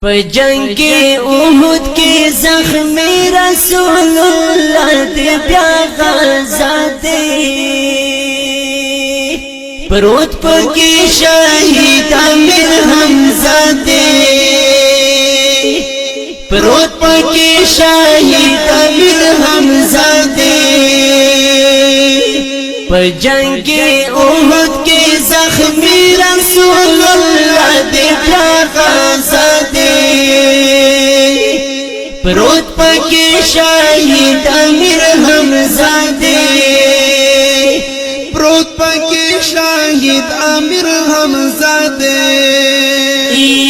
जंग के उहुद के जख्मी रसूलुल्लाह दे प्या गाज़ा दे परोत पकी शहीद अमीर हमजा दे परोत पकी शहीद अमीर हमजा दे जंग के उहुद के जख्मी रसूलुल्लाह दे प्या गाज़ा दे परोत पकी शहीद अमीर हमजा दे परोत पकी शहीद अमीर हमजा दे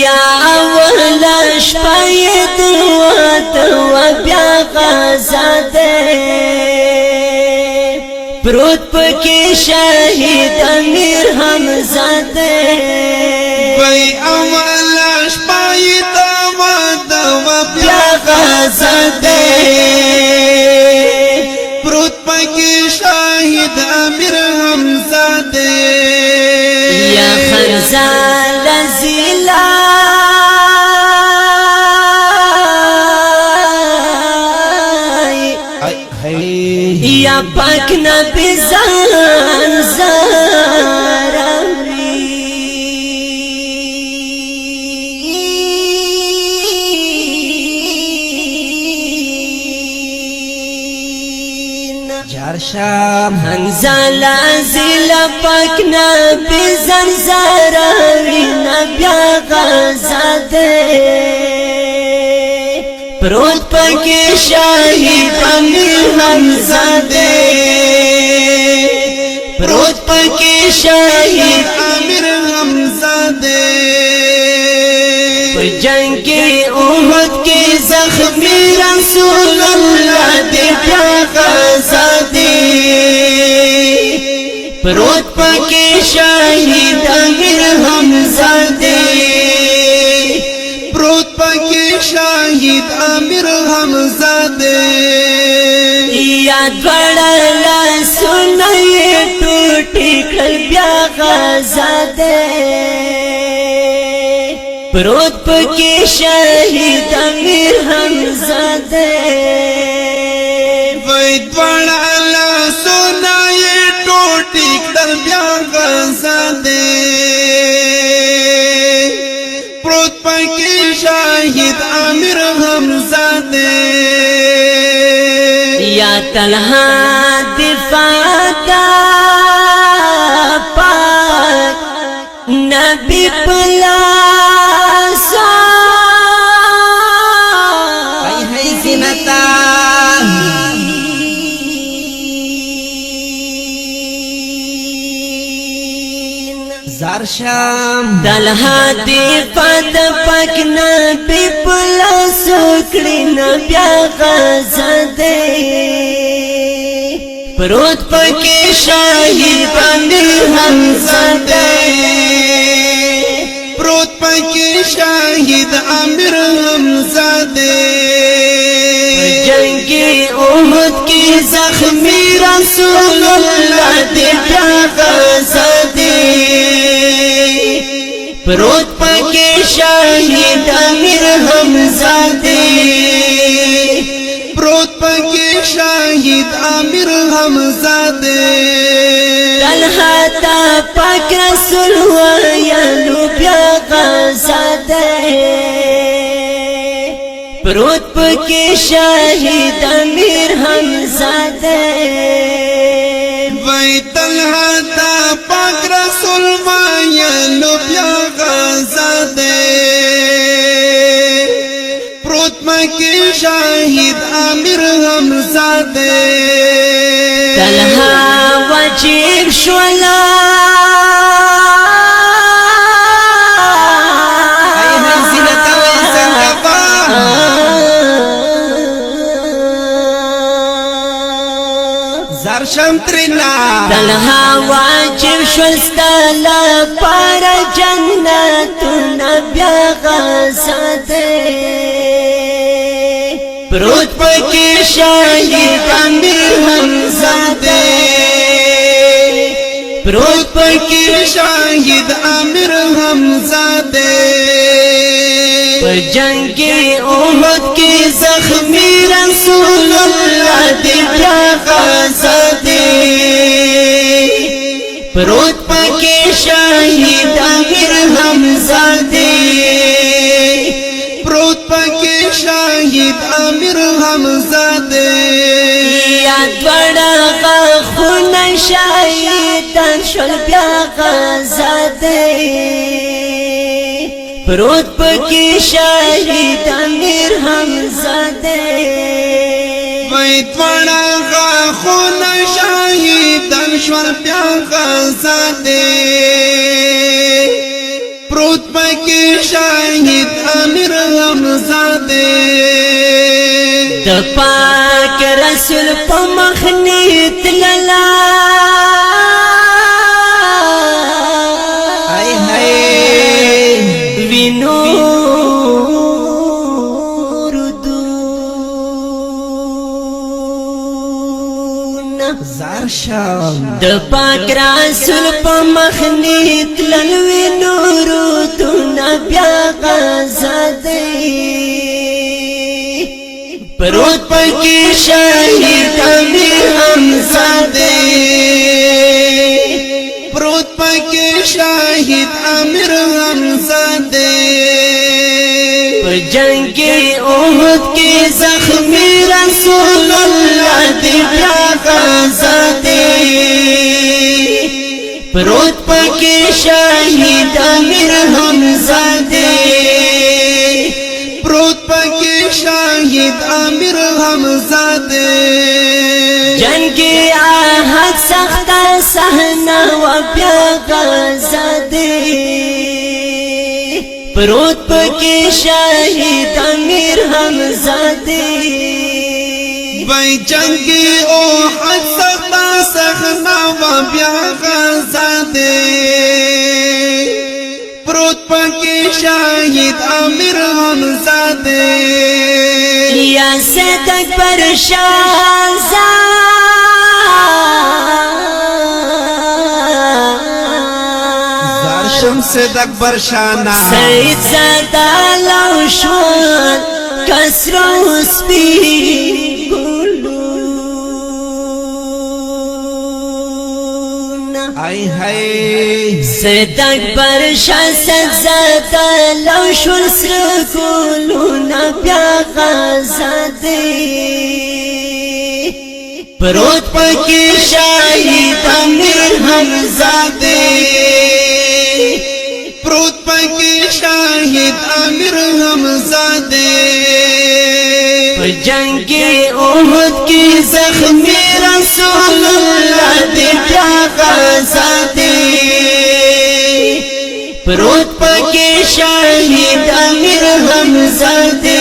या अवला शपायत वा प्या गाज़ा दे परोत पकी शहीद अमीर हमजा दे भाई अवला शपायत वा प्या गाज़ा दे परोत पकी शहीद अमीर हमजा दे या खरज़ाल ज़िला या पाक नबी जान ज़ारवी जरशाम हंज़ला ज़िला पाक नबी जान ज़ारवी नबिया गाज़ा दे परोत पकी शहीद अमीर हमजा दे परोत पकी शहीद अमीर हमजा दे जंग के उहुद के जख्मी रसूलुल्लाह दे प्या गाज़ा दे परोत पकी शहीद अमीर हमजा दे परोत पकी शहीद अमीर हमजा दे याद बड़ा सुनाए टूटी कल प्या गाज़ा दे परोत पकी शहीद अमीर हमजा दे वैद बड़ा सुनाए टूटी कल प्या गाज़ा दे परोत पकी शहीद अमीर हमजा दे या तलहा दिफाता पाक नबी पलासा है जिनता जरशाम तलहा दिफात पाक नबी पलासा कड़ी नबिया गाज़ा दे परोत पकी शहीद अमीर हमजा दे परोत पकी शहीद अमीर हमजा दे जंग के उहुद के जख्मी रसूलुल्लाह दे प्या गाज़ा दे परोत पकी शहीद अमीर हमजा दे परोत पकी शहीद अमीर हमजा दे तलहा ता पाक रसूल या प्या गाज़ा दे परोत पकी शहीद अमीर हमजा दे वै तलहा ता पाक रसूल लो प्या गाज़ा दे परोत पकी शहीद अमीर हमजा दे तलहा वजीब शोला जरशम त्रिना तलहा वाजिब शोस्तला पार जन्नत नबिया गाज़ा दे परोत पकी शहीद अमीर हमजा दे परोत पकी शहीद अमीर हमजा दे جنگ احد کی زخمی رسول اللہ دی بیا غازہ دے پروت پاکی شاہد امیر حمزہ دے پروت پاکی شاہد امیر حمزہ دے یاد وڑا غاخون شاہدان شل بیا غازہ دے پروت پاکی شاہد امیر حمزہ دے ویت وڑا غاخون شاہدان شل بیا غازہ دے پروت پاکی شاہد امیر حمزہ دے د پاک رسول په مخنیت للا ہائے ہائے وینو ردون زار شام د پاک رسول په مخنیت لل وینو ردون بیا غازہ دے پروت پاکی شاہد امیر حمزہ دے پروت پاکی شاہد امیر حمزہ دے جنگ احد کی زخمی رسول اللہ دی بیا غازہ دے پروت پاکی شاہد امیر حمزہ دے پروت پاکی شاہد امیر حمزہ دے جنگ احد سخت صحنہ و بیا غازہ دے پروت پاکی شاہد امیر حمزہ دے بھائی جنگی احد سختا سخنا و بیا غازہ دے پروت پاکی شاہد امیر حمزہ دے یا سید اکبر شاہ شمسید اکبر شانا سید زادہ لوشوان کسرو سپی گلون آئی ہائے سید اکبر شاہ سید زادہ لوشوان سر گلون بیا غازہ دے پروت پاکی شاہد امیر حمزہ دے پروت پاکی شاہد امیر حمزہ دے جنگ احد کی زخمی رسول اللہ دی بیا غازہ دے پروت پاکی شاہد امیر حمزہ دے